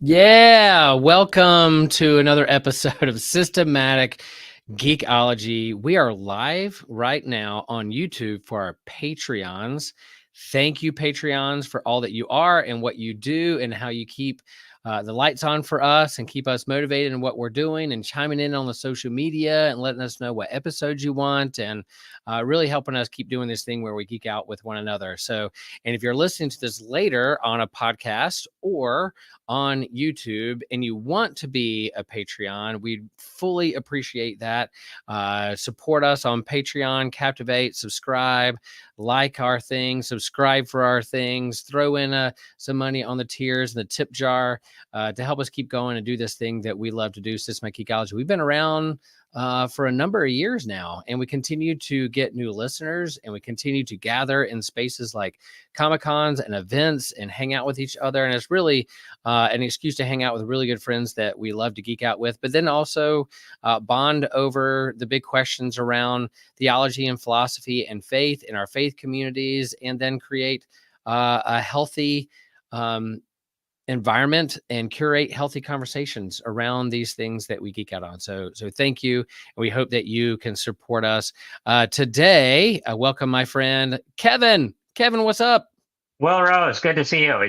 Yeah, welcome to another episode of Systematic Geekology. We are live right now on YouTube for our Patreons. Thank you, Patreons, for all that you are and what you do and how you keep the lights on for us and keep us motivated in what we're doing and chiming in on the social media and letting us know what episodes you want and really helping us keep doing this thing where we geek out with one another. So, and if you're listening to this later on a podcast or on YouTube and you want to be a Patreon, we'd fully appreciate that. Support us on Patreon, Captivate, subscribe, like our things, subscribe for our things, throw in some money on the tiers and the tip jar to help us keep going and do this thing that we love to do, Systematic Geekology. We've been around for a number of years now, and we continue to get new listeners, and we continue to gather in spaces like Comic-Cons and events and hang out with each other. And it's really an excuse to hang out with really good friends that we love to geek out with, but then also bond over the big questions around theology and philosophy and faith in our faith communities, and then create a healthy environment and curate healthy conversations around these things that we geek out on. So thank you. And we hope that you can support us. Today, I welcome my friend, Kevin. Kevin, what's up? Well, Rose, good to see you.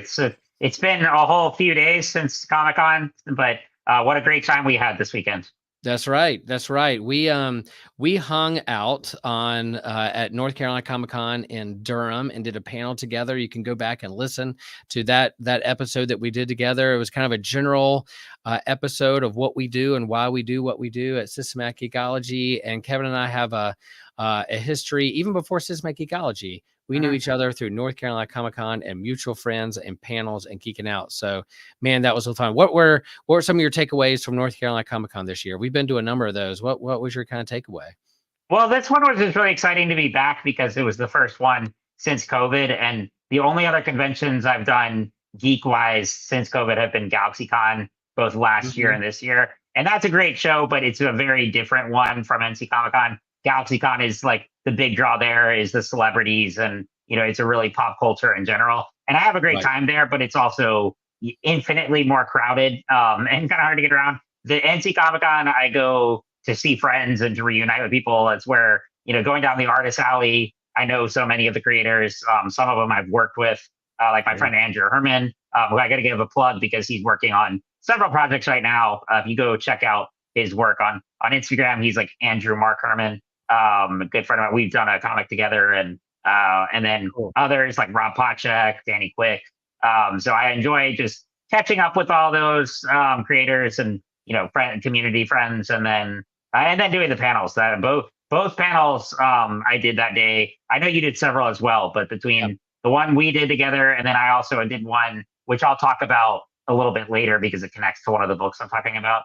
It's been a whole few days since Comic-Con, but what a great time we had this weekend. That's right. That's right. We hung out on at North Carolina Comic-Con in Durham and did a panel together. You can go back and listen to that episode that we did together. It was kind of a general episode of what we do and why we do what we do at Systematic Geekology. And Kevin and I have a history even before Systematic Geekology. We knew each other through North Carolina Comic-Con and mutual friends and panels and geeking out. So, man, that was a fun. What were some of your takeaways from North Carolina Comic-Con this year? We've been to a number of those. What was your kind of takeaway? Well, this one was just really exciting to be back because it was the first one since COVID, and the only other conventions I've done geek-wise since COVID have been GalaxyCon, both last year and this year. And that's a great show, but it's a very different one from NC Comic-Con. GalaxyCon is like the big draw there is the celebrities, and it's a really pop culture in general. And I have a great time there, but it's also infinitely more crowded and kind of hard to get around. The NC Comic-Con, I go to see friends and to reunite with people. It's where going down the artist alley. I know so many of the creators. Some of them I've worked with, like my friend Andrew Herman, who I got to give a plug because he's working on several projects right now. If you go check out his work on Instagram, he's like Andrew Mark Herman. A good friend of mine. We've done a comic together, and then others like Rob Pochek, Danny Quick. So I enjoy just catching up with all those creators and community friends, and then doing the panels. That both panels I did that day. I know you did several as well, but between the one we did together, and then I also did one which I'll talk about a little bit later because it connects to one of the books I'm talking about.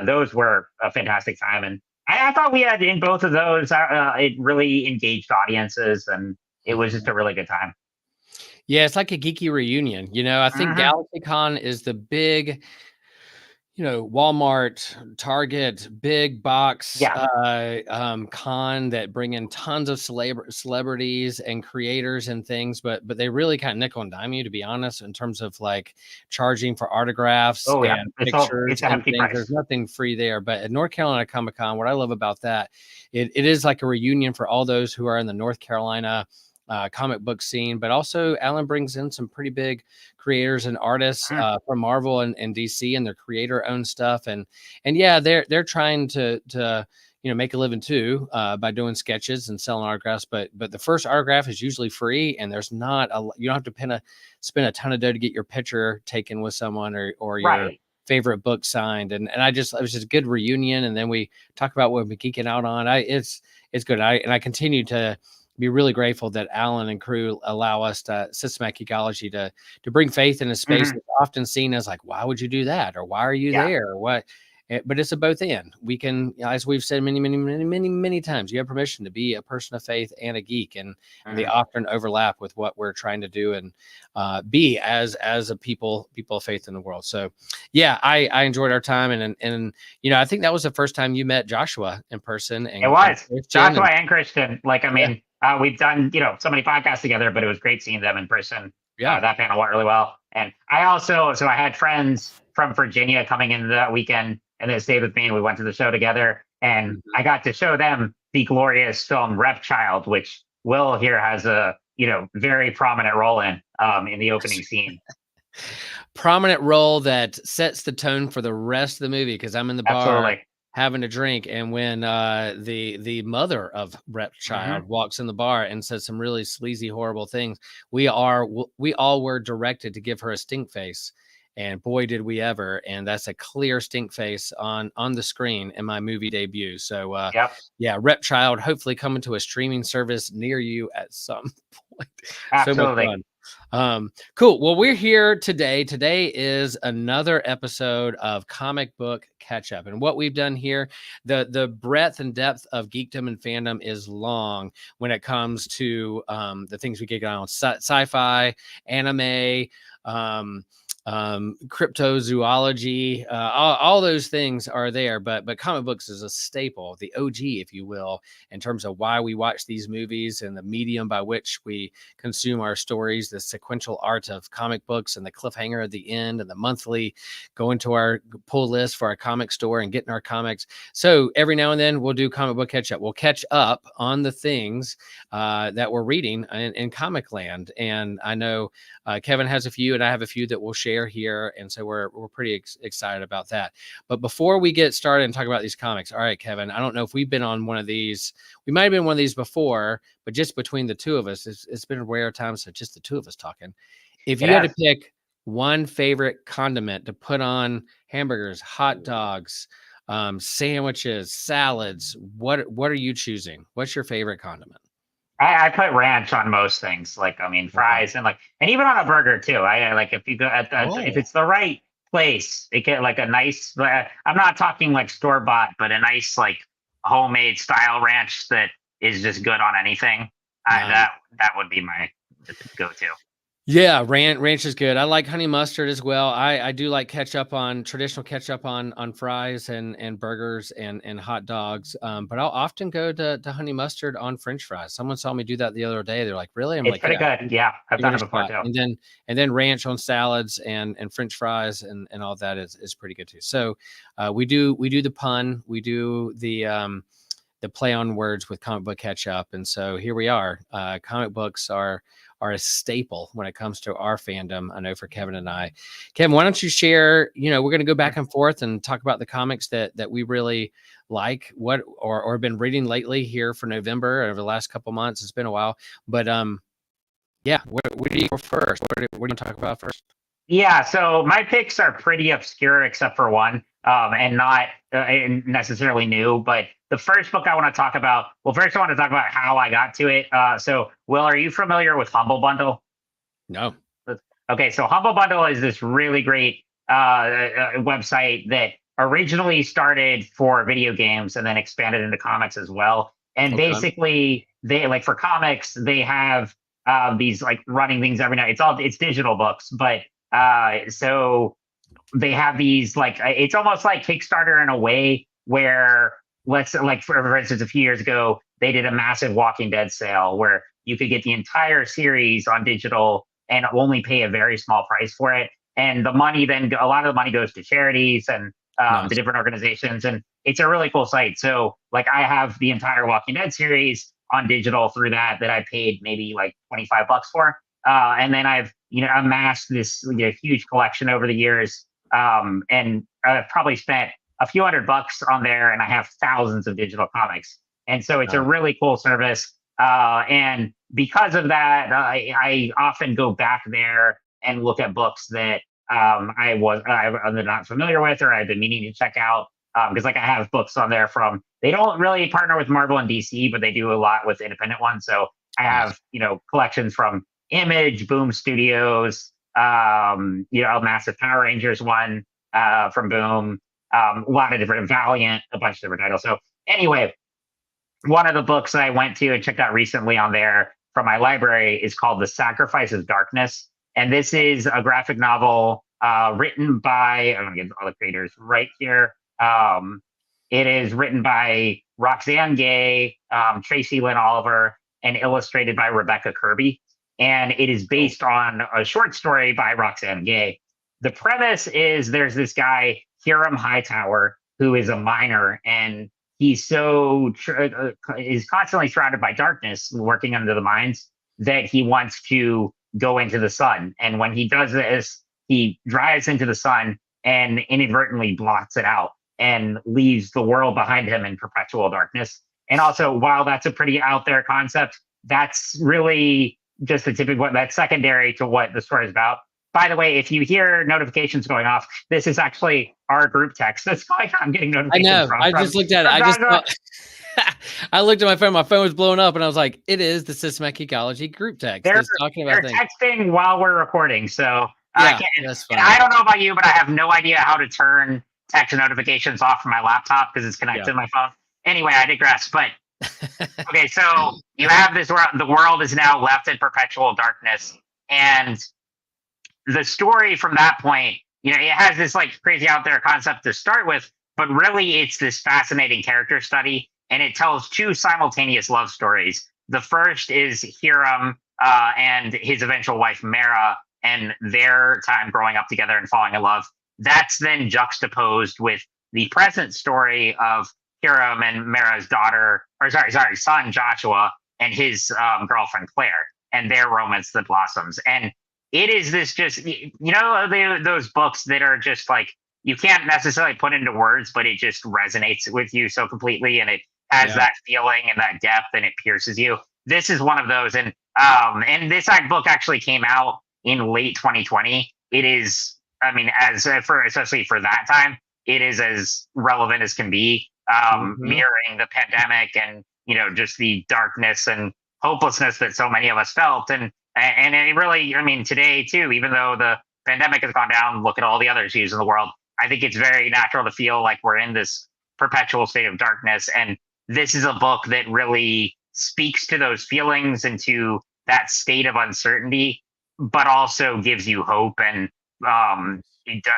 Those were a fantastic time, and I thought we had in both of those, it really engaged audiences, and it was just a really good time. Yeah, it's like a geeky reunion. I think GalaxyCon is the big, Walmart, Target, big box con that bring in tons of celebrities and creators and things, but they really kind of nickel and dime you, to be honest, in terms of like charging for autographs and pictures and things. There's nothing free there. But at North Carolina Comic-Con, what I love about that, it is like a reunion for all those who are in the North Carolina comic book scene, but also Alan brings in some pretty big creators and artists from Marvel and DC and their creator owned stuff. And yeah, they're trying to make a living too by doing sketches and selling autographs. But the first autograph is usually free, and there's not you don't have to spend a ton of dough to get your picture taken with someone or your favorite book signed. And it was just a good reunion. And then we talk about what we're geeking out on. It's good. I continue to be really grateful that Alan and crew allow us to Systematic Geekology to bring faith in a space that's often seen as like, why would you do that? Or why are you there? Or what? But it's a both and. We can, as we've said many times, you have permission to be a person of faith and a geek, and they often overlap with what we're trying to do and be as a people of faith in the world. So yeah, I enjoyed our time, and I think that was the first time you met Joshua in person. And it was Joshua and Christian. Like, I mean, we've done so many podcasts together, but it was great seeing them in person. Yeah. That panel went really well. And so I had friends from Virginia coming in that weekend and they stayed with me and we went to the show together. And Mhm. I got to show them the glorious film Repchild, which Will here has a, very prominent role in the opening scene. Prominent role that sets the tone for the rest of the movie because I'm in the bar Absolutely. having a drink, and when the mother of Hmm. Repchild walks in the bar and says some really sleazy, horrible things, we all were directed to give her a stink face, and boy did we ever! And that's a clear stink face on the screen in my movie debut. So Yep. yeah, Repchild hopefully coming to a streaming service near you at some point. So much Absolutely. fun. Cool. Well, we're here today. Today is another episode of Comic Book Ketchup. And what we've done here, the breadth and depth of geekdom and fandom is long when it comes to the things we get on sci-fi, anime, um, cryptozoology, all those things are there, but comic books is a staple, the OG, if you will, in terms of why we watch these movies and the medium by which we consume our stories, the sequential art of comic books and the cliffhanger at the end and the monthly going to our pull list for our comic store and getting our comics. So every now and then we'll do comic book catch up. We'll catch up on the things that we're reading in comic land. And I know Kevin has a few and I have a few that we'll share here. And so we're pretty excited about that. But before we get started and talk about these comics, all right, Kevin, I don't know if we've been on one of these. We might have been one of these before, but just between the two of us, it's been a rare time. So just the two of us talking. If It you had to has. pick one favorite condiment to put on hamburgers, hot dogs, sandwiches, salads, what are you choosing? What's your favorite condiment? I put ranch on most things, like I mean Okay. fries and even on a burger too. I like if you go if Oh, it's the right place, it get like a nice. I'm not talking like store bought, but a nice like homemade style ranch that is just good on anything. I, nice. that would be my go to. Yeah, ranch is good. I like honey mustard as well. I do like ketchup on traditional ketchup on fries and burgers and hot dogs. But I'll often go to honey mustard on French fries. Someone saw me do that the other day. They're like, "Really?" I'm It's like, pretty "Yeah, good. Yeah, I've give done it it a before shot." too. And then ranch on salads and French fries and all that is pretty good too. So we do the pun, we do the play on words with comic book catch up. And so here we are. Comic books are a staple when it comes to our fandom. I know for Kevin and I. Kevin, why don't you share? We're going to go back and forth and talk about the comics that we really like, what or been reading lately here for November over the last couple months. It's been a while, but yeah, where do you go first? What do you talk about first? Yeah, so my picks are pretty obscure except for one, and not necessarily new. But the first book I want to talk about, well, first I want to talk about how I got to it. So, Will, are you familiar with Humble Bundle? No. Okay, so Humble Bundle is this really great website that originally started for video games and then expanded into comics as well. And Okay. basically, they like for comics, they have these like running things every night. It's digital books, but so they have these like it's almost like Kickstarter in a way where let's like for instance a few years ago they did a massive Walking Dead sale where you could get the entire series on digital and only pay a very small price for it, and the money then a lot of the money goes to charities and the Nice. different organizations, and it's a really cool site. So like I have the entire Walking Dead series on digital through that I paid maybe like $25 for, and then I've amassed this huge collection over the years, and I've probably spent a few $100 on there, and I have thousands of digital comics. And so it's a Nice. really cool service. And because of that, I often go back there and look at books that I'm not familiar with or I've been meaning to check out. Because like I have books on there from they don't really partner with Marvel and DC, but they do a lot with independent ones. So I Nice. have collections from Image, Boom Studios, a massive Power Rangers one from Boom, a lot of different Valiant, a bunch of different titles. So anyway, one of the books I went to and checked out recently on there from my library is called The Sacrifice of Darkness. And this is a graphic novel written by, I'm going to get all the creators right here. It is written by Roxane Gay, Tracy Lynn Oliver, and illustrated by Rebecca Kirby. and it is based on a short story by Roxane Gay. The premise is there's this guy, Hiram Hightower, who is a miner, and he's is constantly surrounded by darkness, working under the mines, that he wants to go into the sun. And when he does this, he drives into the sun and inadvertently blots it out and leaves the world behind him in perpetual darkness. And also, while that's a pretty out there concept, that's really just the typical one that's secondary to what the story is about. By the way, if you hear notifications going off, this is actually our group text that's going on. I'm getting notifications. I know. I just looked at it. I looked at my phone. My phone was blowing up, and I was like, "It is the Systematic Ecology group text." They're texting while we're recording, so yeah, that's fine. I don't know about you, but I have no idea how to turn text notifications off from my laptop because it's connected to my phone. Anyway, I digress. But okay, so you have this world. The world is now left in perpetual darkness, and the story from that point, it has this like crazy out there concept to start with, but really it's this fascinating character study, and it tells two simultaneous love stories. The first is Hiram and his eventual wife Mara, and their time growing up together and falling in love. That's then juxtaposed with the present story of Hiram and Mara's son Joshua and his girlfriend Claire, and their romance that blossoms. And it is this just, those books that are just like, you can't necessarily put into words, but it just resonates with you so completely. And it has that feeling and that depth, and it pierces you. This is one of those. And this book actually came out in late 2020. It is, especially for that time, it is as relevant as can be, mirroring the pandemic and, just the darkness and hopelessness that so many of us felt. And it really, today too, even though the pandemic has gone down, look at all the other issues in the world. I think it's very natural to feel like we're in this perpetual state of darkness. And this is a book that really speaks to those feelings and to that state of uncertainty, but also gives you hope. And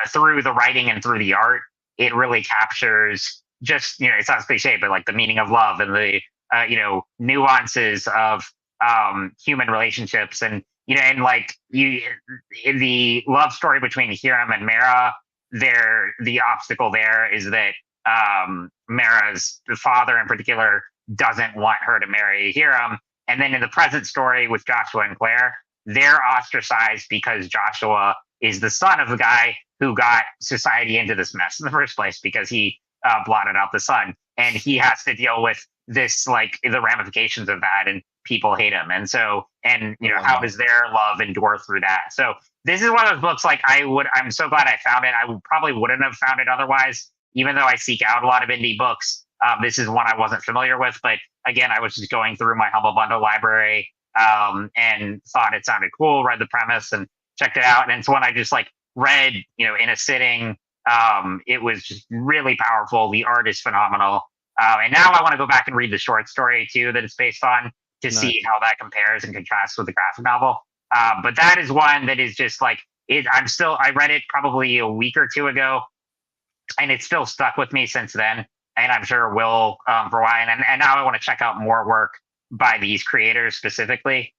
through the writing and through the art, it really captures just, it sounds cliche, but like the meaning of love and the, nuances of human relationships. And, the love story between Hiram and Mara, the obstacle there is that Mara's father in particular doesn't want her to marry Hiram. And then in the present story with Joshua and Claire, they're ostracized because Joshua is the son of the guy who got society into this mess in the first place because he blotted out the sun. And he has to deal with this, like the ramifications of that, and people hate him. And so, how does their love endure through that? So this is one of those books, like I'm so glad I found it. Probably wouldn't have found it otherwise, even though I seek out a lot of indie books. This is one I wasn't familiar with, but again, I was just going through my Humble Bundle library and thought it sounded cool, read the premise and checked it out. And it's one I just read, in a sitting. It was just really powerful. The art is phenomenal. And now I want to go back and read the short story too that it's based on to see how that compares and contrasts with the graphic novel. But that is one that is just I read it probably a week or two ago, and it's still stuck with me since then. And I'm sure will for a while. And now I want to check out more work by these creators specifically,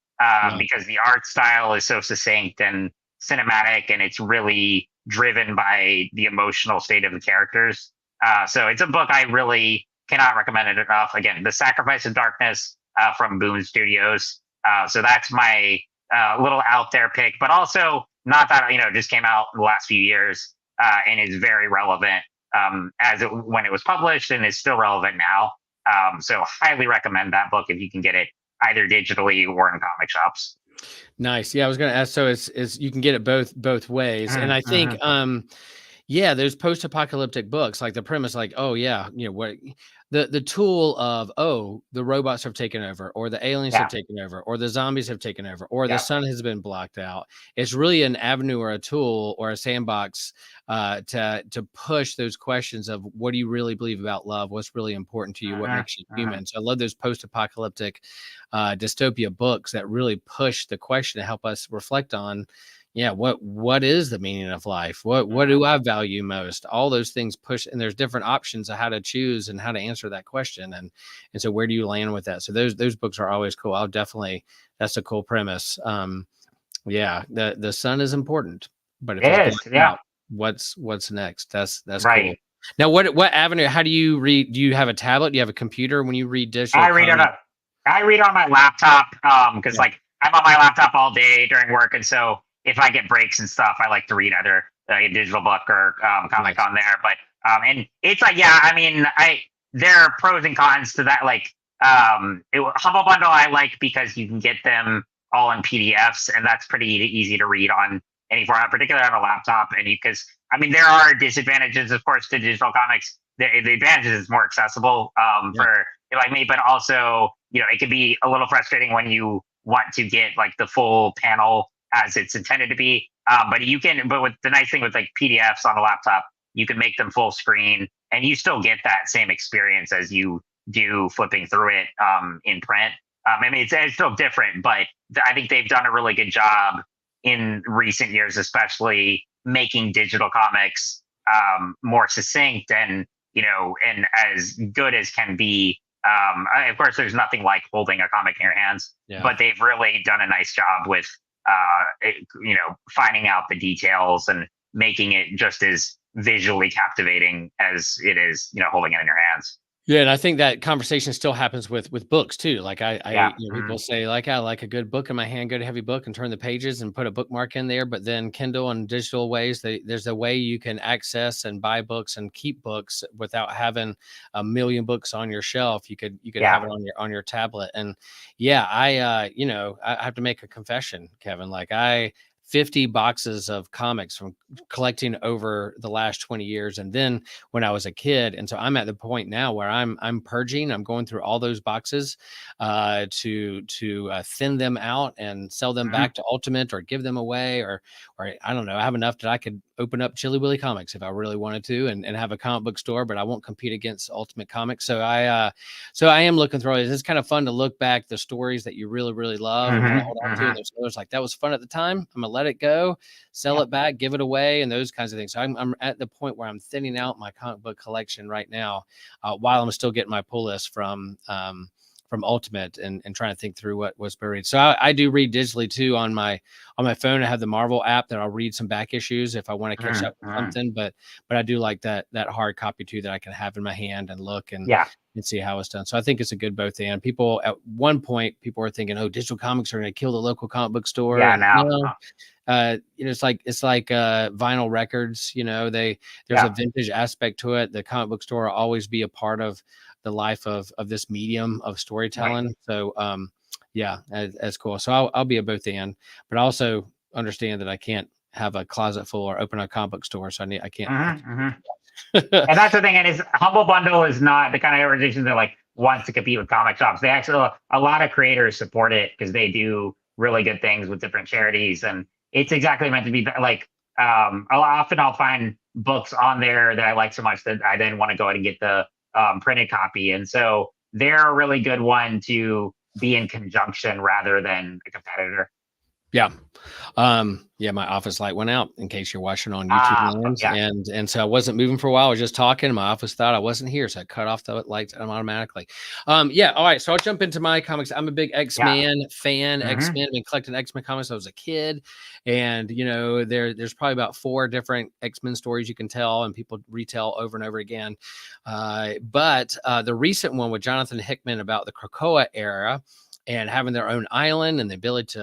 because the art style is so succinct and cinematic, and it's really driven by the emotional state of the characters. So it's a book I really cannot recommend it enough. Again, The Sacrifice of Darkness from Boom Studios. So that's my little out there pick, but also not that, just came out in the last few years and is very relevant when it was published, and is still relevant now. So highly recommend that book if you can get it either digitally or in comic shops. Nice. Yeah, I was going to ask. So it's you can get it both ways, and I think those post-apocalyptic books, like the premise, what the tool of the robots have taken over, or the aliens have taken over, or the zombies have taken over, or the sun has been blocked out. It's really an avenue or a tool or a sandbox to push those questions of what do you really believe about love, what's really important to you, what makes you human. So I love those post-apocalyptic dystopia books that really push the question to help us reflect on, Yeah, what is the meaning of life? What do I value most? All those things push, and there's different options of how to choose and how to answer that question. And so where do you land with that? So those books are always cool. I'll definitely, that's a cool premise. Yeah, the sun is important, but if it's It going is, yeah, out, what's next? That's cool. right. Now, what avenue? How do you read? Do you have a tablet? Do you have a computer when you read digital I read on comic? a, I read on my laptop, because Yeah, like I'm on my laptop all day during work, and so if I get breaks and stuff, I like to read either a digital book or comic nice. on there. But and it's like, yeah, I mean, there are pros and cons to that. Like Humble Bundle, I like because you can get them all in PDFs, and that's pretty easy to read on any format, particularly on a laptop. And because I mean, there are disadvantages, of course, to digital comics. The advantage is more accessible Yeah, for like me, but also, it can be a little frustrating when you want to get like the full panel as it's intended to be. But with the nice thing with like PDFs on a laptop, you can make them full screen and you still get that same experience as you do flipping through it in print. I mean, it's still different, but I think they've done a really good job in recent years, especially making digital comics more succinct and as good as can be. Of course, there's nothing like holding a comic in your hands, yeah. but they've really done a nice job with, finding out the details and making it just as visually captivating as it is, holding it in your hands. Yeah, and I think that conversation still happens with books too. Like Yeah. people say like I like a good book in my hand, good heavy book, and turn the pages and put a bookmark in there. But then Kindle and digital ways, there's a way you can access and buy books and keep books without having a million books on your shelf. You could Yeah. have it on your tablet. And yeah, I have to make a confession, Kevin. Like 50 boxes of comics from collecting over the last 20 years. And then when I was a kid. And so I'm at the point now where I'm purging. I'm going through all those boxes to thin them out and sell them Mhm. back to Ultimate or give them away or I don't know. I have enough that I could open up Chili Willy Comics if I really wanted to and have a comic book store, but I won't compete against Ultimate Comics. So I am looking through it. It's kind of fun to look back the stories that you really, really love and want to Mhm. hold on to. And Mhm. there's others like that was fun at the time. I'm gonna let it go, sell Yeah. it back, give it away, and those kinds of things. So I'm at the point where I'm thinning out my comic book collection right now, while I'm still getting my pull list from Ultimate and trying to think through what was buried. So I do read digitally too on my phone. I have the Marvel app that I'll read some back issues if I want to catch Mhm. up with Mhm. something. But I do like that hard copy too that I can have in my hand and look and Yeah. see how it's done. So I think it's a good both and. People at one point people were thinking, oh, digital comics are going to kill the local comic book store, Yeah. and Now. it's like vinyl records. There's a Yeah. vintage aspect to it. The comic book store will always be a part of the life of this medium of Right. storytelling. So yeah, that's cool. So I'll be a both and, but I also understand that I can't have a closet full or open a comic book store. So I can't. Mhm. Mhm. And that's the thing. And is Humble Bundle is not the kind of organization that like wants to compete with comic shops. They actually a lot of creators support it because they do really good things with different charities, and it's exactly meant to be like. I'll find books on there that I like so much that I then want to go ahead and get the printed copy, and so they're a really good one to be in conjunction rather than a competitor. Yeah. Yeah, my office light went out in case you're watching on YouTube Ah, lands. yeah. And so I wasn't moving for a while. I was just talking. My office thought I wasn't here. So I cut off the lights automatically. Yeah. All right. So I'll jump into my comics. I'm a big Yeah. X-Men fan. Hmm. X-Men. I've been collecting X-Men comics since I was a kid. And there's probably about 4 different X-Men stories you can tell and people retell over and over again. But the recent one with Jonathan Hickman about the Krakoa era and having their own island and the ability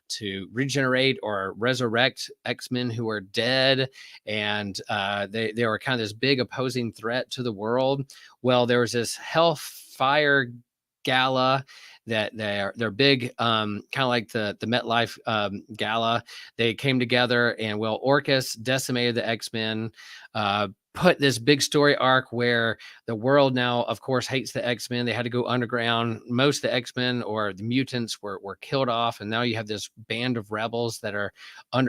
to regenerate or resurrect X-Men who are dead. And they were kind of this big opposing threat to the world. Well, there was this Hellfire Gala that they're big, kind of like the MetLife Gala. They came together and Orcus decimated the X-Men, put this big story arc where the world now, of course, hates the X-Men. They had to go underground. Most of the X-Men or the mutants were killed off. And now you have this band of rebels that are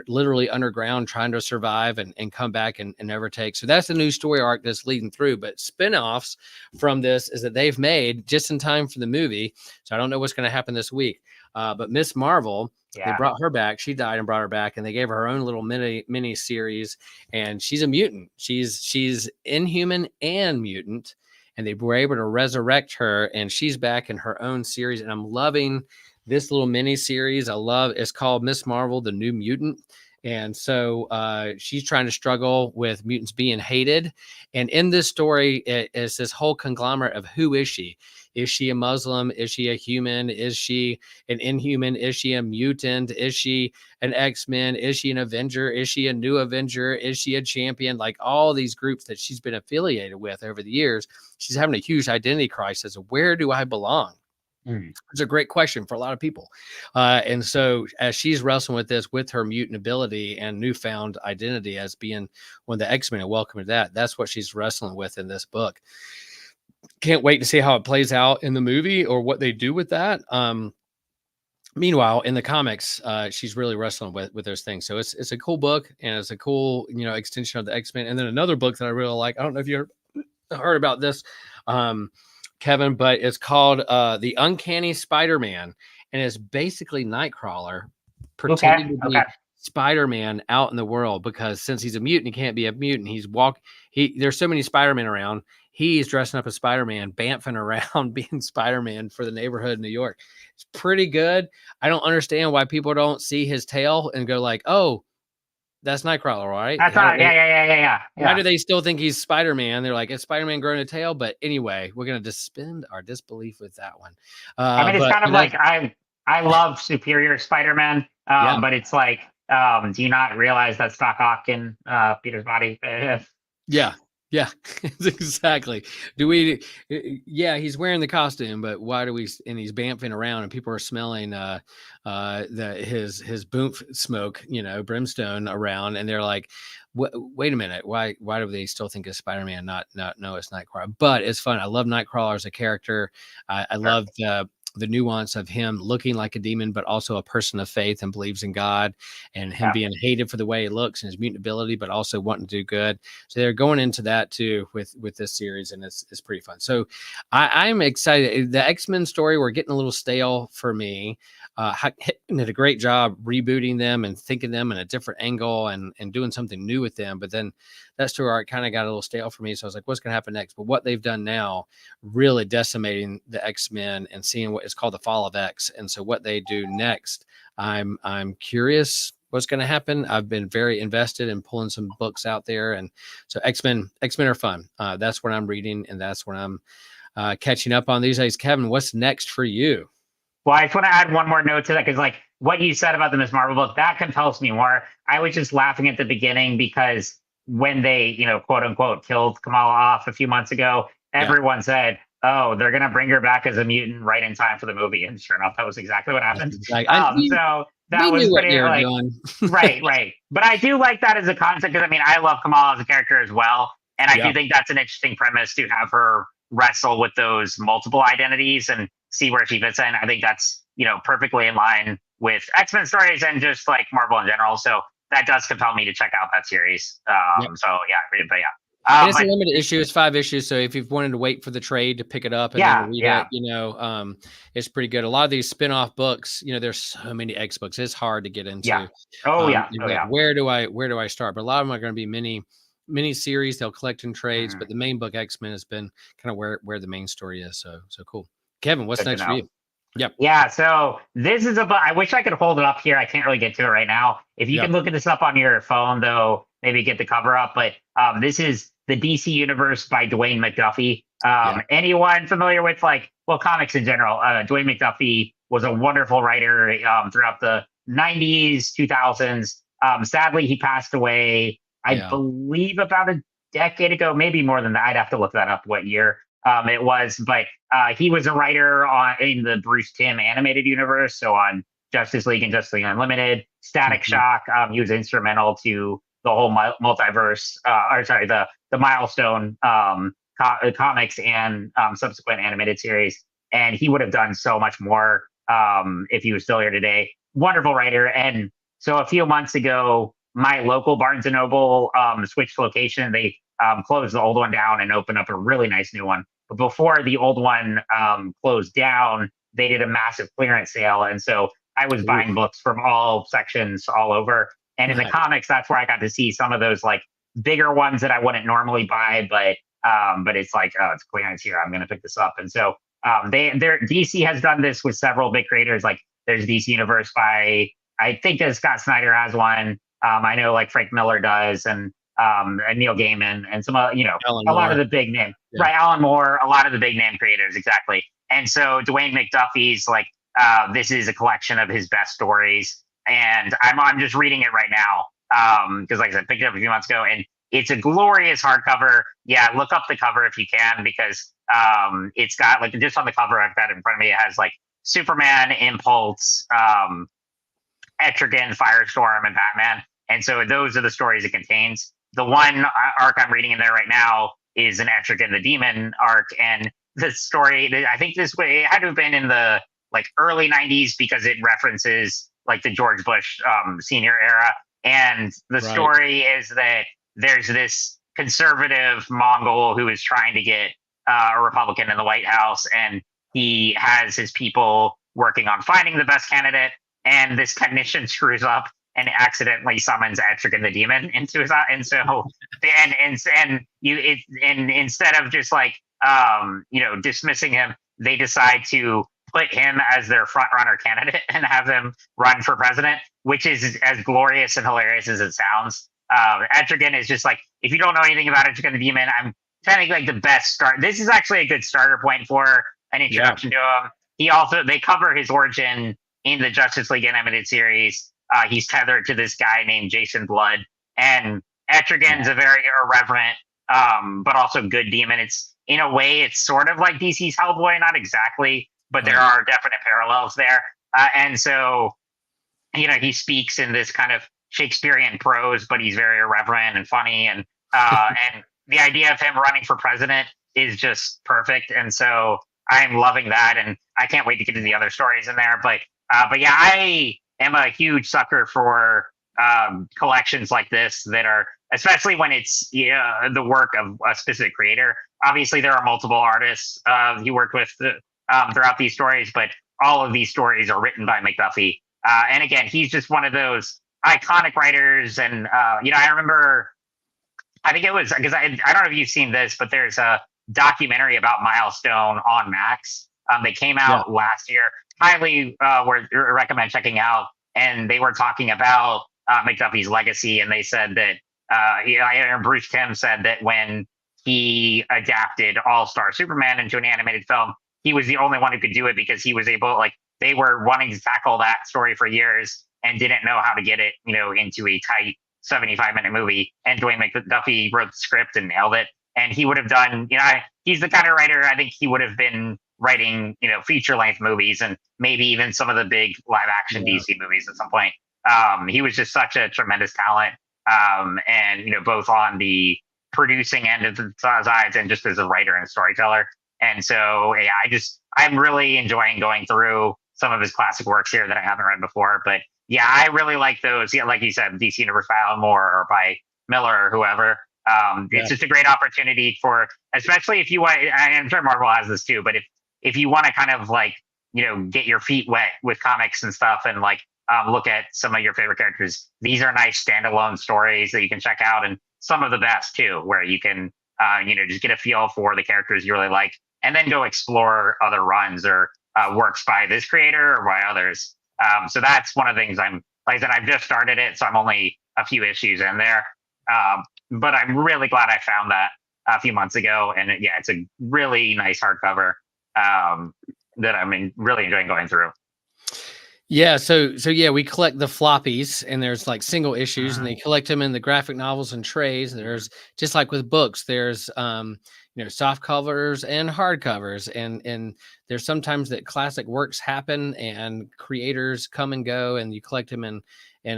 literally underground trying to survive and come back and never take. So that's the new story arc that's leading through. But spinoffs from this is that they've made just in time for the movie. So I don't know what's going to happen this week. But Miss Marvel They Yeah. brought her back. She died and brought her back, and they gave her own little mini series. And she's a mutant. She's inhuman and mutant, and they were able to resurrect her, and she's back in her own series. And I'm loving this little mini series. It's called Miss Marvel, the New Mutant. And so she's trying to struggle with mutants being hated. And in this story, it's this whole conglomerate of who is she? Is she a Muslim? Is she a human? Is she an inhuman? Is she a mutant? Is she an X-Men? Is she an Avenger? Is she a new Avenger? Is she a champion? Like all these groups that she's been affiliated with over the years, she's having a huge identity crisis of where do I belong? It's a great question for a lot of people. And so as she's wrestling with this, with her mutant ability and newfound identity as being one of the X-Men, and welcome to that, that's what she's wrestling with in this book. Can't wait to see how it plays out in the movie or what they do with that. Meanwhile, in the comics, she's really wrestling with those things. So it's a cool book, and it's a cool, extension of the X-Men. And then another book that I really like, I don't know if you heard about this, Kevin, but it's called The Uncanny Spider-Man, and it's basically Nightcrawler pretending to be Spider-Man out in the world, because since he's a mutant, he can't be a mutant. There's so many Spider-Man around. He's dressing up as Spider-Man, bamfing around being Spider-Man for the neighborhood in New York. It's pretty good. I don't understand why people don't see his tail and go like, "Oh, that's Nightcrawler, right?" That's right. Yeah. Why do they still think he's Spider-Man? They're like, it's Spider-Man growing a tail. But anyway, we're going to suspend our disbelief with that one. I mean, it's kind of like I love Superior Spider-Man, but it's like, do you not realize that's Doc Ock in Peter's body? Yeah, exactly. He's wearing the costume, but why do we, and he's bamfing around and people are smelling his boom smoke, brimstone around, and they're like, wait a minute, why do they still think it's Spider-Man, not no, it's Nightcrawler? But it's fun. I love Nightcrawler as a character. I love the nuance of him looking like a demon, but also a person of faith and believes in God, and him being hated for the way he looks and his mutant ability, but also wanting to do good. So they're going into that too with this series, and it's pretty fun. So I'm excited. The X-Men story, we're getting a little stale for me. Did a great job rebooting them and thinking them in a different angle and doing something new with them. But then that story arc kind of got a little stale for me. So I was like, what's going to happen next? But what they've done now, really decimating the X-Men and seeing what is called the fall of X. And so what they do next, I'm curious what's going to happen. I've been very invested in pulling some books out there. And so X-Men are fun. That's what I'm reading, and that's what I'm catching up on these days. Kevin, what's next for you? Well, I just want to add one more note to that, because like what you said about the Ms. Marvel book, that compels me more. I was just laughing at the beginning because when they, quote unquote, killed Kamala off a few months ago, everyone said, oh, they're going to bring her back as a mutant right in time for the movie. And sure enough, that was exactly what happened. So that was pretty like, right. But I do like that as a concept, because I mean, I love Kamala as a character as well. And I do think that's an interesting premise, to have her wrestle with those multiple identities and see where she fits in. I think that's, perfectly in line with X-Men stories and just like Marvel in general. So that does compel me to check out that series. So yeah. It's a limited issue. It's 5 issues. So if you've wanted to wait for the trade to pick it up and then read it, it's pretty good. A lot of these spin-off books, there's so many X books. It's hard to get into. Where do I start? But a lot of them are going to be mini series. They'll collect in trades, but the main book, X-Men, has been kind of where the main story is. So cool. Kevin, what's next for you? Yep. Yeah. So this is I wish I could hold it up here. I can't really get to it right now. If you can look at this up on your phone, though, maybe get the cover up. But this is the DC Universe by Dwayne McDuffie. Anyone familiar with comics in general? Dwayne McDuffie was a wonderful writer throughout the 90s, 2000s. Sadly, he passed away, I believe, about a decade ago, maybe more than that. I'd have to look that up what year it was. But he was a writer in the Bruce Timm animated universe, so on Justice League and Justice League Unlimited, Static Shock. He was instrumental to the whole multiverse, the Milestone comics and subsequent animated series. And he would have done so much more if he was still here today. Wonderful writer. And so a few months ago, my local Barnes & Noble switched location. They closed the old one down and opened up a really nice new one. But before the old one closed down, they did a massive clearance sale. And so I was buying books from all sections all over. And in the comics, that's where I got to see some of those like bigger ones that I wouldn't normally buy, but it's like, oh, it's clearance here, I'm going to pick this up. And so DC has done this with several big creators. Like there's DC Universe by, I think that Scott Snyder has one. I know like Frank Miller does, and Neil Gaiman, and some a lot of the big name, right? Alan Moore, a lot of the big name creators, exactly. And so Dwayne McDuffie's like, this is a collection of his best stories, and I'm just reading it right now because, like I said, picked it up a few months ago, and it's a glorious hardcover. Yeah, look up the cover if you can, because it's got like, just on the cover I've got in front of me, it has like Superman, Impulse, Etrigan, Firestorm, and Batman. And so those are the stories it contains. The one arc I'm reading in there right now is an Etrigan the Demon arc, and the story, I think this way, it had to have been in the like early 90s because it references like the George Bush senior era. And the story is that there's this conservative Mongol who is trying to get a Republican in the White House, and he has his people working on finding the best candidate, and this technician screws up and accidentally summons Etrigan the Demon into his, and so instead of just like dismissing him, they decide to put him as their front runner candidate and have him run for president, which is as glorious and hilarious as it sounds. Etrigan is just like, if you don't know anything about Etrigan the Demon, I'm trying to like the best start. This is actually a good starter point for an introduction to him. They cover his origin in the Justice League Animated Series. He's tethered to this guy named Jason Blood, and Etrigan's a very irreverent, but also good demon. It's, in a way, it's sort of like DC's Hellboy, not exactly, but there are definite parallels there. And so, he speaks in this kind of Shakespearean prose, but he's very irreverent and funny, and and the idea of him running for president is just perfect. And so I'm loving that, and I can't wait to get to the other stories in there. But yeah, I am a huge sucker for collections like this that are, especially when it's the work of a specific creator. Obviously, there are multiple artists he worked with throughout these stories, but all of these stories are written by McDuffie. And again, he's just one of those iconic writers. And I remember, I think it was, because I don't know if you've seen this, but there's a documentary about Milestone on Max. They came out last year. Highly recommend checking out. And they were talking about McDuffie's legacy, and they said that Bruce Timm said that when he adapted All-Star Superman into an animated film, he was the only one who could do it because he was able, like, they were wanting to tackle that story for years and didn't know how to get it, into a tight 75-minute movie. And Dwayne McDuffie wrote the script and nailed it. And he would have done, he's the kind of writer, I think he would have been writing, feature-length movies, and maybe even some of the big live-action DC movies at some point. He was just such a tremendous talent, and both on the producing end of the sides and just as a writer and storyteller. And so, yeah, I'm really enjoying going through some of his classic works here that I haven't read before. But yeah, I really like those. Yeah, like you said, DC Universe by Alan Moore or by Miller or whoever. It's just a great opportunity for, especially if you want, I'm sure Marvel has this too, but if you want to kind of like, get your feet wet with comics and stuff, and like look at some of your favorite characters, these are nice standalone stories that you can check out, and some of the best too, where you can just get a feel for the characters you really like, and then go explore other runs or works by this creator or by others. So that's one of the things like I said, I've just started it, so I'm only a few issues in there. But I'm really glad I found that a few months ago. And it's a really nice hardcover that I'm really enjoying going through. Yeah. So we collect the floppies, and there's like single issues, and they collect them in the graphic novels and trays. There's, just like with books, there's, soft covers and hard covers, and there's sometimes that classic works happen and creators come and go, and you collect them in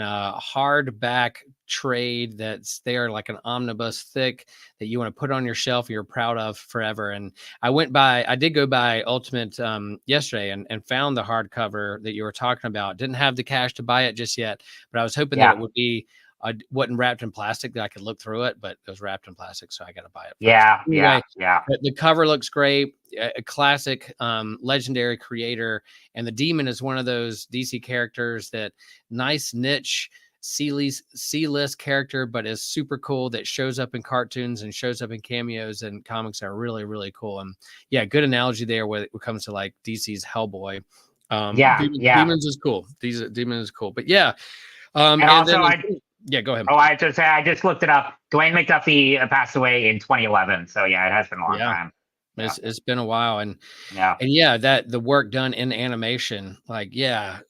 a hardback trade they are like an omnibus thick that you want to put on your shelf, you're proud of forever. And I did go by Ultimate yesterday and found the hardcover that you were talking about. Didn't have the cash to buy it just yet, but I was hoping that it would be wasn't wrapped in plastic that I could look through it, but it was wrapped in plastic, so I got to buy it first. Yeah, Anyway, yeah. the cover looks great. A classic, legendary creator, and the Demon is one of those DC characters that nice niche C-list character, but is super cool, that shows up in cartoons and shows up in cameos and comics are really, really cool. And yeah, good analogy there when it comes to like DC's Hellboy. Demons is cool. Demons is cool. But yeah. And also, go ahead. Oh, I just looked it up. Dwayne McDuffie passed away in 2011. So yeah, it has been a long time. Yeah. It's been a while, and that the work done in animation, like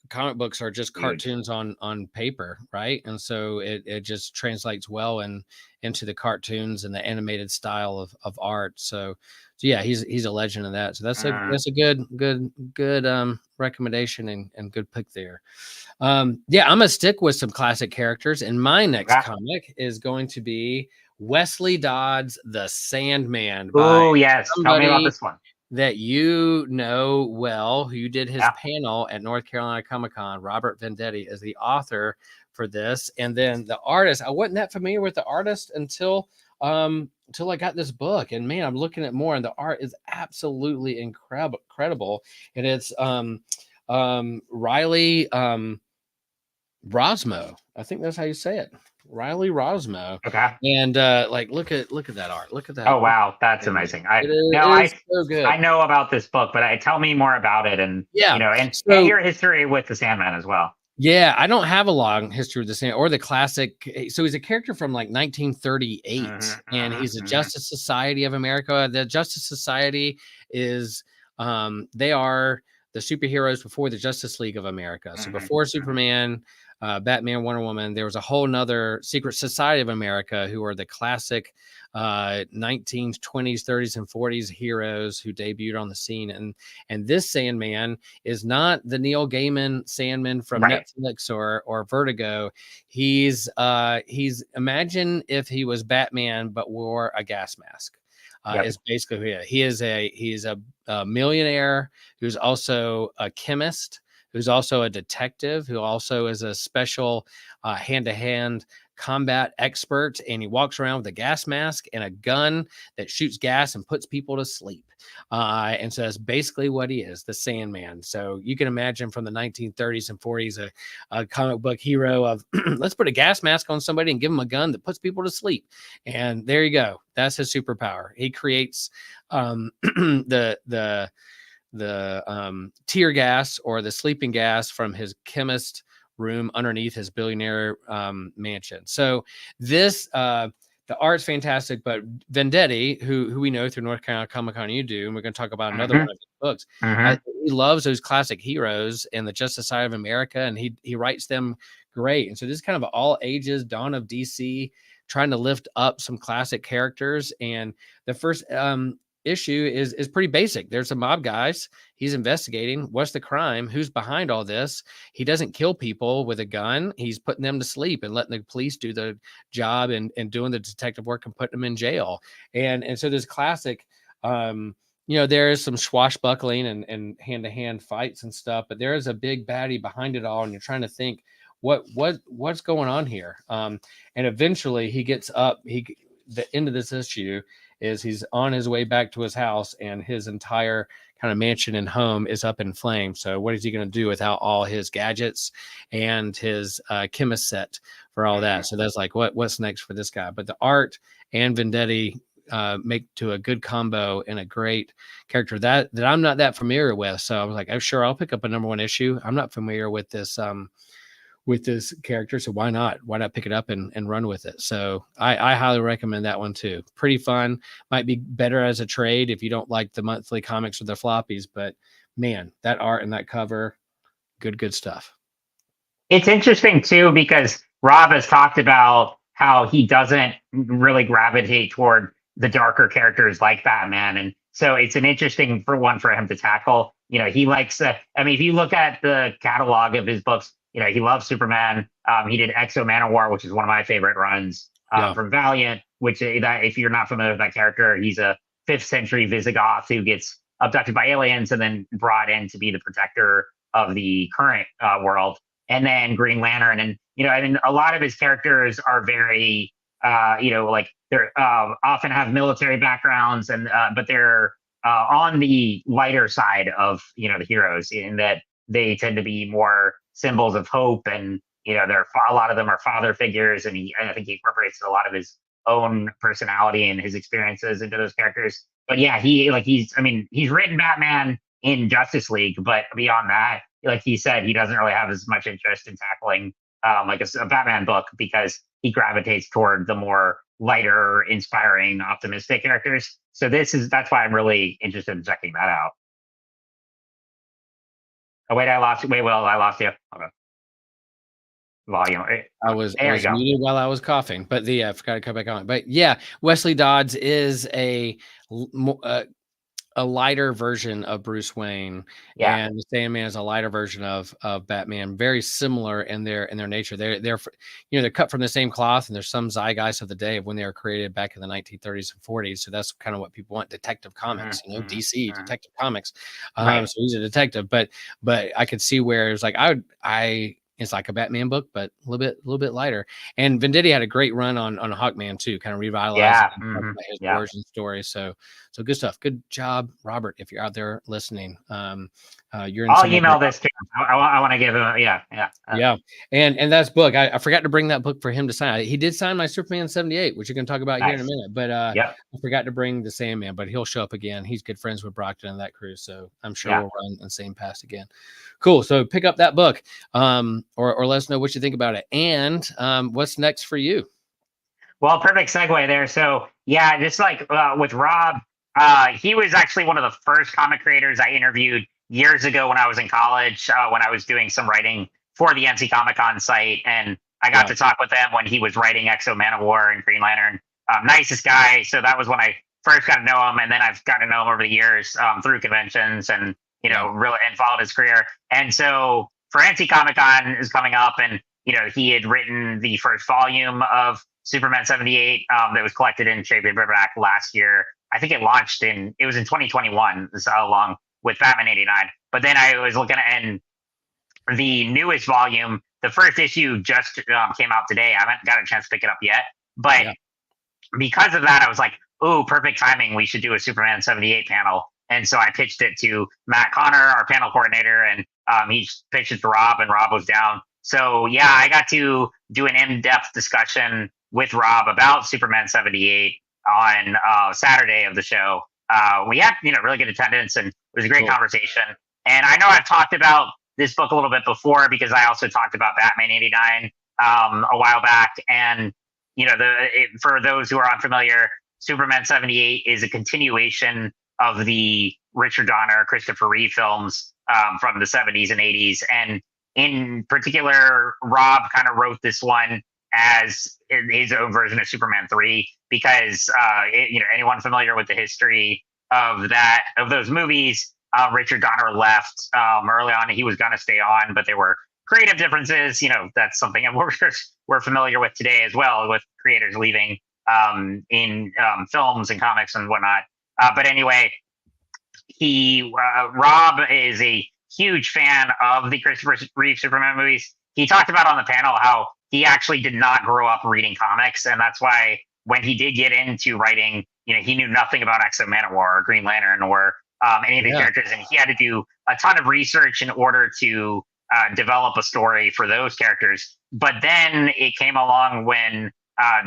comic books are just cartoons on paper, right? And so it just translates well into the cartoons and the animated style of art. So yeah, he's a legend in that. So that's a good recommendation and good pick there. I'm gonna stick with some classic characters, and my next comic is going to be Wesley Dodd's The Sandman. Oh, yes. Tell me about this one. That you know well, who did his panel at North Carolina Comic-Con. Robert Venditti is the author for this. And then the artist, I wasn't that familiar with the artist until I got this book. And man, I'm looking at more, and the art is absolutely incredible. And it's Riley Rosmo. I think that's how you say it. Riley Rosmo. Okay. And look at that art. Look at that. Oh wow, that's amazing. I know about this book, but tell me more about it, and and your history with the Sandman as well. Yeah, I don't have a long history with the Sandman or the classic. So he's a character from like 1938, and he's a Justice Society of America. The Justice Society is they are the superheroes before the Justice League of America. So before Superman, Batman, Wonder Woman, there was a whole nother secret society of America who are the classic 1920s, 30s, and 40s heroes who debuted on the scene. And this Sandman is not the Neil Gaiman Sandman from Netflix or Vertigo. He's imagine if he was Batman but wore a gas mask. Is basically who he is. He's a millionaire who's also a chemist, who's also a detective, who also is a special hand-to-hand combat expert, and he walks around with a gas mask and a gun that shoots gas and puts people to sleep. And so that's basically what he is, the Sandman. So you can imagine from the 1930s and 40s, a comic book hero of let's put a gas mask on somebody and give him a gun that puts people to sleep. And there you go. That's his superpower. He creates the tear gas or the sleeping gas from his chemist room underneath his billionaire mansion. So this the art's fantastic, but Venditti, who we know through North Carolina Comic-Con, you do, and we're going to talk about another one of his books. He loves those classic heroes and the Justice Society of America, and he writes them great. And so this is kind of an all ages dawn of DC, trying to lift up some classic characters. And the first issue is pretty basic. There's some mob guys. He's investigating what's the crime, who's behind all this. He doesn't kill people with a gun. He's putting them to sleep and letting the police do the job and doing the detective work and putting them in jail. And so this classic, there is some swashbuckling and hand-to-hand fights and stuff, but there is a big baddie behind it all, and you're trying to think what's going on here. And eventually he gets up. The end of this issue is he's on his way back to his house, and his entire kind of mansion and home is up in flames. So what is he going to do without all his gadgets and his chemist set for all that? So that's like, what's next for this guy? But the art and Venditti make to a good combo and a great character that I'm not that familiar with. So I was like, oh, sure, I'll pick up a #1 issue. I'm not familiar with this character, so why not pick it up and run with it? So I highly recommend that one too. Pretty fun. Might be better as a trade if you don't like the monthly comics or the floppies, but man, that art and that cover, good stuff. It's interesting too, because Rob has talked about how he doesn't really gravitate toward the darker characters like Batman, and so it's an interesting one for him to tackle. He likes if you look at the catalog of his books, he loves Superman. He did Exo Manowar, which is one of my favorite runs from Valiant, which if you're not familiar with that character, he's a 5th century Visigoth who gets abducted by aliens and then brought in to be the protector of the current world. and then Green Lantern. And, I mean, a lot of his characters are very, like they're often have military backgrounds, and but they're on the lighter side of, the heroes, in that they tend to be more symbols of hope, and, a lot of them are father figures, and I think he incorporates a lot of his own personality and his experiences into those characters. But yeah, he's written Batman in Justice League, but beyond that, like he said, he doesn't really have as much interest in tackling like a Batman book, because he gravitates toward the more lighter, inspiring, optimistic characters. So that's why I'm really interested in checking that out. Oh wait, I lost you. Wait, Will, I lost you. Hold on. Volume. I was There you go. muted while I was coughing, but I forgot to come back on. But yeah, Wesley Dodds is a lighter version of Bruce Wayne, and the Sandman is a lighter version of Batman. Very similar in their nature. They're cut from the same cloth, and there's some zeitgeist of the day of when they were created back in the 1930s and 40s. So that's kind of what people want: detective comics, DC detective comics. Right. So he's a detective, but I could see where it's like it's like a Batman book, but a little bit lighter. And Venditti had a great run on Hawkman too, kind of revitalized his origin story. So good stuff. Good job, Robert. If you're out there listening, you're in. I'll email this to him. I want to give him. Yeah. And that's book. I forgot to bring that book for him to sign. He did sign my Superman 78, which you're going to talk about here in a minute. But I forgot to bring the Sandman. But he'll show up again. He's good friends with Brockton and that crew, so I'm sure we'll run the same path again. Cool. So pick up that book, or let us know what you think about it. And what's next for you? Well, perfect segue there. So yeah, just like with Rob, he was actually one of the first comic creators I interviewed years ago when I was in college, when I was doing some writing for the NC Comic Con site, and I got to talk with him when he was writing X-O Manowar and Green Lantern. Nicest guy. So that was when I first got to know him, and then I've gotten to know him over the years through conventions, and really, and followed his career. And so for NC Comic Con is coming up, and he had written the first volume of Superman 78 that was collected in trade paperback last year. I think it was in 2021, so along with Batman 89. But then I was looking at, and the newest volume, the first issue just came out today. I haven't got a chance to pick it up yet. But because of that, I was like, ooh, perfect timing. We should do a Superman 78 panel. And so I pitched it to Matt Connor, our panel coordinator, and he pitched it to Rob, and Rob was down. So yeah, I got to do an in-depth discussion with Rob about Superman 78 on Saturday of the show. We had really good attendance, and it was a great conversation. And I know I've talked about this book a little bit before, because I also talked about Batman 89 a while back. And for those who are unfamiliar, Superman 78 is a continuation of the Richard Donner, Christopher Reeve films from the 70s and 80s. And in particular, Rob kind of wrote this one as his own version of Superman 3, because anyone familiar with the history of those movies, Richard Donner left early on. He was going to stay on, but there were creative differences. That's something we're familiar with today as well, with creators leaving in films and comics and whatnot. But anyway, Rob is a huge fan of the Christopher Reeve Superman movies. He talked about on the panel how he actually did not grow up reading comics, and that's why when he did get into writing, he knew nothing about X-O Manowar or Green Lantern or any of the characters, and he had to do a ton of research in order to develop a story for those characters. But then it came along when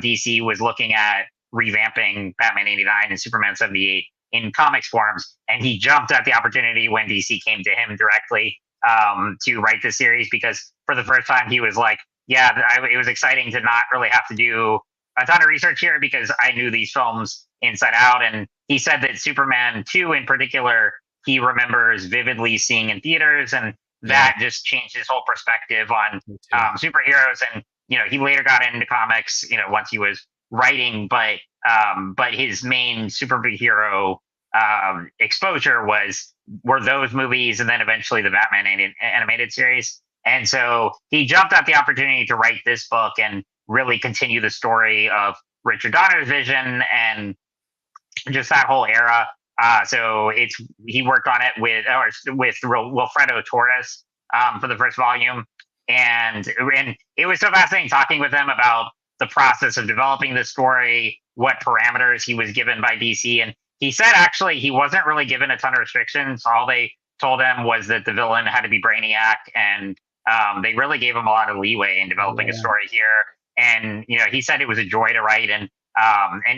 DC was looking at revamping Batman 89 and Superman 78 in comics forms, and he jumped at the opportunity when DC came to him directly to write the series, because for the first time he was like, it was exciting to not really have to do a ton of research here, because I knew these films inside out. And he said that Superman 2 in particular, he remembers vividly seeing in theaters, and that just changed his whole perspective on superheroes. And he later got into comics once he was writing, but his main superhero exposure were those movies, and then eventually the Batman animated series. And so he jumped at the opportunity to write this book and really continue the story of Richard Donner's vision and just that whole era. So he worked on it with Wilfredo Torres for the first volume. and it was so fascinating talking with him about the process of developing the story, what parameters he was given by DC. And he said actually he wasn't really given a ton of restrictions. All they told him was that the villain had to be Brainiac, and they really gave him a lot of leeway in developing a story here. And he said it was a joy to write. And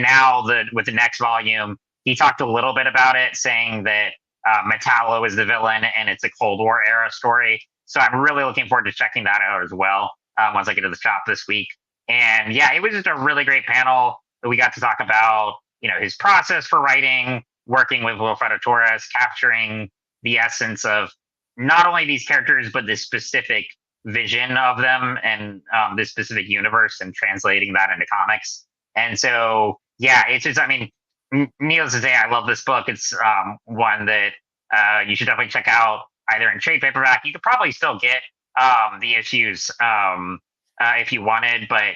now with the next volume, he talked a little bit about it, saying that Metallo is the villain, and it's a Cold War era story. So I'm really looking forward to checking that out as well once I get to the shop this week. And yeah, it was just a really great panel that we got to talk about, his process for writing, working with Wilfredo Torres, capturing the essence of not only these characters, but this specific vision of them and this specific universe, and translating that into comics. And so, yeah, it's just, needless to say, I love this book. It's one that you should definitely check out either in trade paperback. You could probably still get the issues if you wanted, but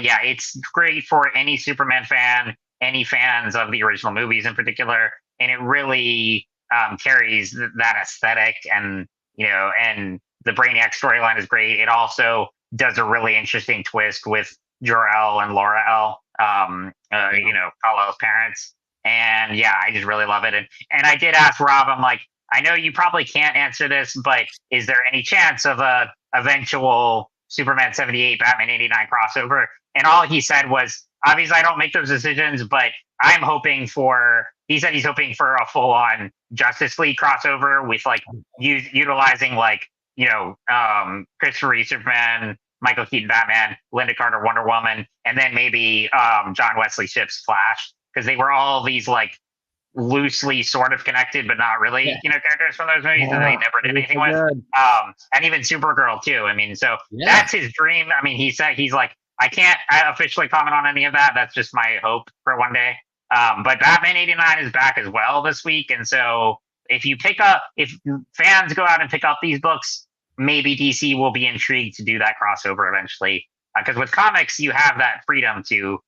yeah, it's great for any Superman fan, any fans of the original movies in particular, and it really carries that aesthetic, and and the Brainiac storyline is great. It also does a really interesting twist with Jor-El and Laura-El, Kal-El's parents. And yeah, I just really love it. And I did ask Rob, I'm like, I know you probably can't answer this, but is there any chance of a eventual Superman 78, Batman 89 crossover? And all he said was, obviously I don't make those decisions, but I'm hoping for, he said he's hoping for a full on Justice League crossover with utilizing Christopher Reeve Superman, Michael Keaton Batman, Linda Carter Wonder Woman, and then maybe John Wesley Shipp's Flash, because they were all these loosely sort of connected, but not really, characters from those movies that they never did anything with. And even Supergirl too. That's his dream. He said, he's like, I can't officially comment on any of that. That's just my hope for one day. But Batman 89 is back as well this week. And so if fans go out and pick up these books, maybe DC will be intrigued to do that crossover eventually. Because with comics, you have that freedom to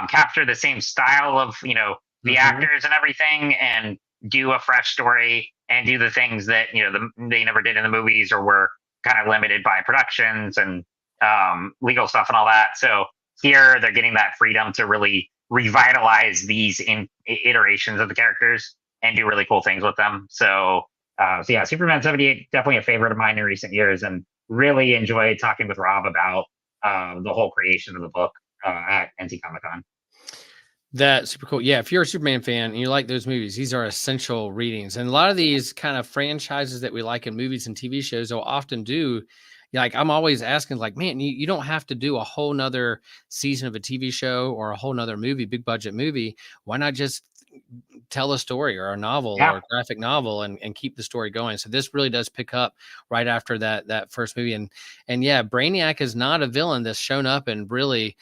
capture the same style of, the actors and everything, and do a fresh story and do the things that, they never did in the movies, or were kind of limited by productions and legal stuff and all that. So here they're getting that freedom to really revitalize these iterations of the characters and do really cool things with them. So yeah, Superman 78, definitely a favorite of mine in recent years, and really enjoyed talking with Rob about the whole creation of the book at NC Comic Con. That's super cool. Yeah, if you're a Superman fan and you like those movies, these are essential readings. And a lot of these kind of franchises that we like in movies and TV shows will often do. I'm always asking, man, you don't have to do a whole nother season of a TV show or a whole nother movie, big budget movie. Why not just tell a story or a novel or a graphic novel and keep the story going? So this really does pick up right after that first movie. And yeah, Brainiac is not a villain that's shown up and really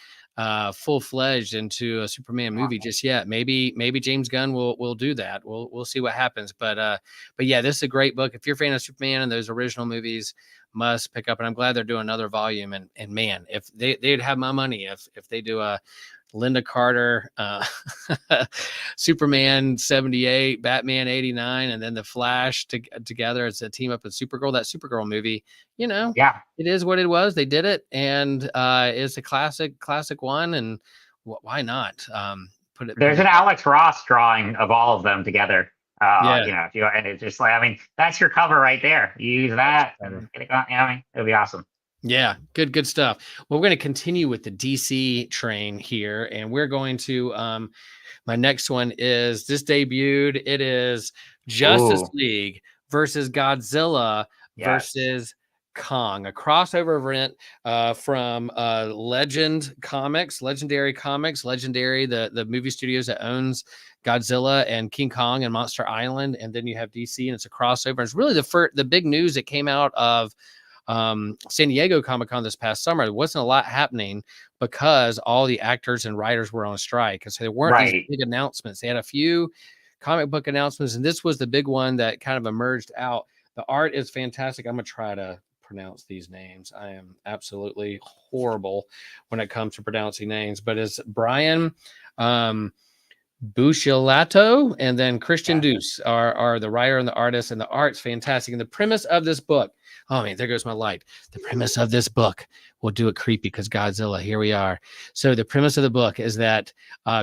full-fledged into a Superman movie just yet. Maybe James Gunn will do that. We'll see what happens. But yeah, this is a great book. If you're a fan of Superman and those original movies, must pick up. And I'm glad they're doing another volume. And man, if they'd have my money if they do a Linda Carter, Superman 78, Batman 89, and then the Flash together as a team up with Supergirl. That Supergirl movie, it is what it was. They did it, and it's a classic one. And why not put it? There's an Alex Ross drawing of all of them together. If you, and it's just that's your cover right there. You use that, and it'll be awesome. Yeah, good stuff. Well, we're going to continue with the DC train here, and we're going to my next one is this debuted. It is Justice League versus Godzilla versus Kong, a crossover event from Legendary Comics, the movie studios that owns Godzilla and King Kong and Monster Island, and then you have DC, and it's a crossover. It's really the big news that came out of San Diego Comic-Con this past summer. There wasn't a lot happening because all the actors and writers were on strike, because there weren't these big announcements. They had a few comic book announcements, and this was the big one that kind of emerged out. The art is fantastic. I'm gonna try to pronounce these names. I am absolutely horrible when it comes to pronouncing names, but it's Brian Bushilato, and then Christian Deuce are the writer and the artist, and the art's fantastic. And the premise of this book, oh man, there goes my light. The premise of this book, we'll do it creepy because Godzilla, here we are. So the premise of the book is that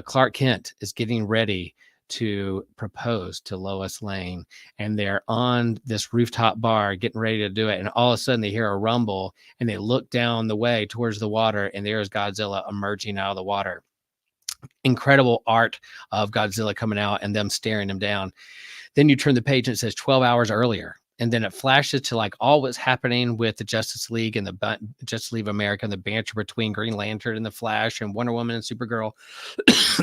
Clark Kent is getting ready to propose to Lois Lane, and they're on this rooftop bar getting ready to do it, and all of a sudden they hear a rumble, and they look down the way towards the water, and there's Godzilla emerging out of the water. Incredible art of Godzilla coming out and them staring him down. Then you turn the page and it says 12 hours earlier. And then it flashes to like all what's happening with the Justice League and the Justice League of America and the banter between Green Lantern and the Flash and Wonder Woman and Supergirl.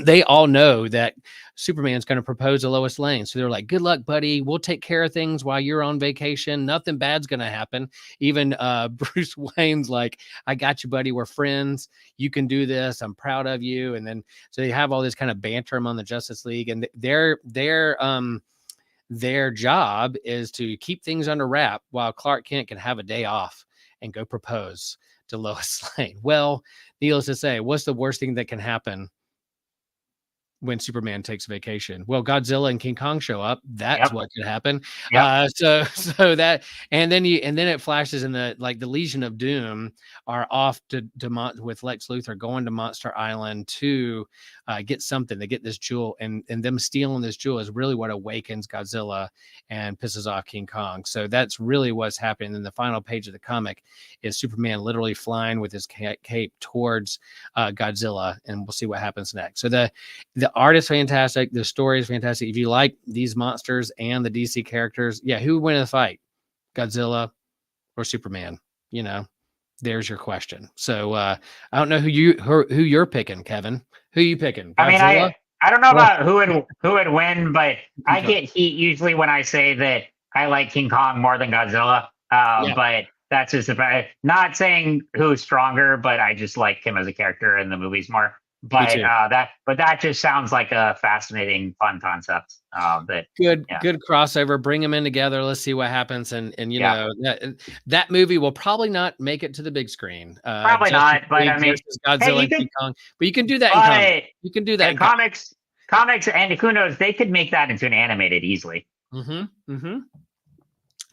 They all know that Superman's going to propose to Lois Lane. So they're like, good luck, buddy. We'll take care of things while you're on vacation. Nothing bad's going to happen. Even Bruce Wayne's like, I got you, buddy. We're friends. You can do this. I'm proud of you. And then so they have all this kind of banter among the Justice League, and their job is to keep things under wrap while Clark Kent can have a day off and go propose to Lois Lane. Well, needless to say, what's the worst thing that can happen when Superman takes vacation? Well, Godzilla and King Kong show up. That's what could happen. So that, and then it flashes in the Legion of Doom are off to with Lex Luthor going to Monster Island to get something. They get this jewel, and them stealing this jewel is really what awakens Godzilla and pisses off King Kong. So that's really what's happening. In the final page of the comic is Superman literally flying with his cape towards Godzilla, and we'll see what happens next. So the art is fantastic. The story is fantastic. If you like these monsters and the DC characters, who would win in the fight? Godzilla or Superman? There's your question. So I don't know who you're picking, Kevin. Who are you picking? Godzilla? I mean, I don't know about who would win, but I get heat usually when I say that I like King Kong more than Godzilla. But that's just about it. Not saying who's stronger, but I just like him as a character in the movies more. But that just sounds like a fascinating, fun concept. Good crossover. Bring them in together. Let's see what happens. And know that movie will probably not make it to the big screen. Probably not. But I mean, Godzilla and King Kong. But you can do that in comics. You can do that in comics. And who knows? They could make that into an animated easily. Mm-hmm. Mm-hmm.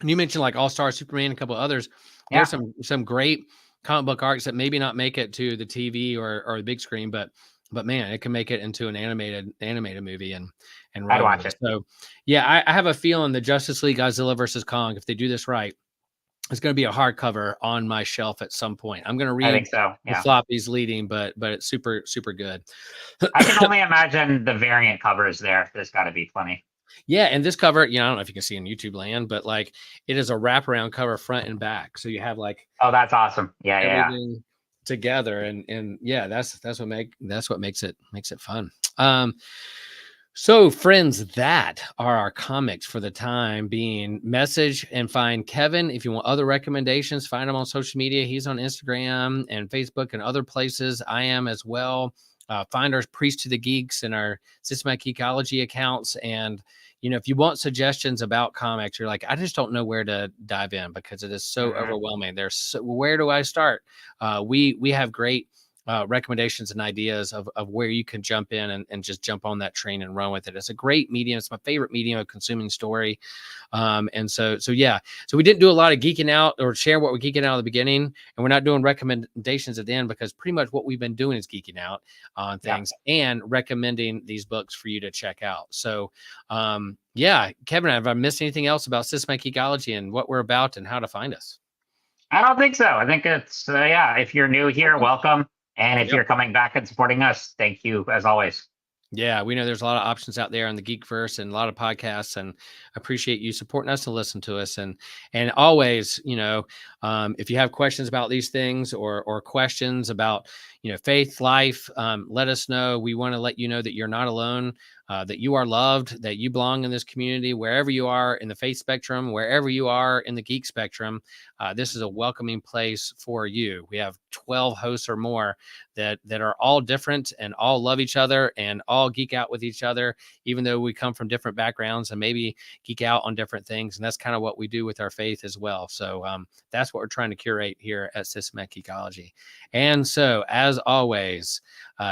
And you mentioned like All-Star Superman and a couple of others. There's some great comic book arcs that maybe not make it to the TV or the big screen, but man, it can make it into an animated movie and I'd watch it. So I have a feeling the Justice League Godzilla versus Kong, if they do this right, it's going to be a hardcover on my shelf at some point. I'm going to read I think so. the floppies leading, but it's super, super good. I can only imagine the variant covers there. There's got to be plenty. Yeah, and this cover, I don't know if you can see in YouTube land, but like it is a wraparound cover front and back. So you have like that's awesome. Everything together, and that's what makes it fun. So friends, that are our comics for the time being. Message and find Kevin if you want other recommendations. Find him on social media. He's on Instagram and Facebook and other places. I am as well. Find our Priest to the Geeks and our Systematic Geekology accounts. And, if you want suggestions about comics, you're like, I just don't know where to dive in because it is so overwhelming. Where do I start? We have great recommendations and ideas of where you can jump in and just jump on that train and run with it. It's a great medium. It's my favorite medium of consuming story. And so we didn't do a lot of geeking out or share what we're geeking out at the beginning, and we're not doing recommendations at the end because pretty much what we've been doing is geeking out on things and recommending these books for you to check out. So, Kevin, have I missed anything else about Systematic Geekology and what we're about and how to find us? I don't think so. I think it's, if you're new here, welcome. And if you're coming back and supporting us, thank you as always. Yeah, we know there's a lot of options out there on the Geekverse and a lot of podcasts, and appreciate you supporting us and listen to us. And always, if you have questions about these things or questions about, faith, life, let us know. We want to let you know that you're not alone, that you are loved, that you belong in this community, wherever you are in the faith spectrum, wherever you are in the geek spectrum. This is a welcoming place for you. We have 12 hosts or more that are all different and all love each other and all geek out with each other, even though we come from different backgrounds and maybe geek out on different things. And that's kind of what we do with our faith as well. So that's what we're trying to curate here at Systematic Geekology. And so, as always,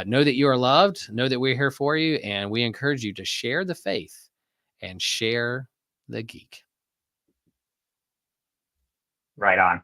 Know that you are loved. Know that we're here for you. And we encourage you to share the faith and share the geek. Right on.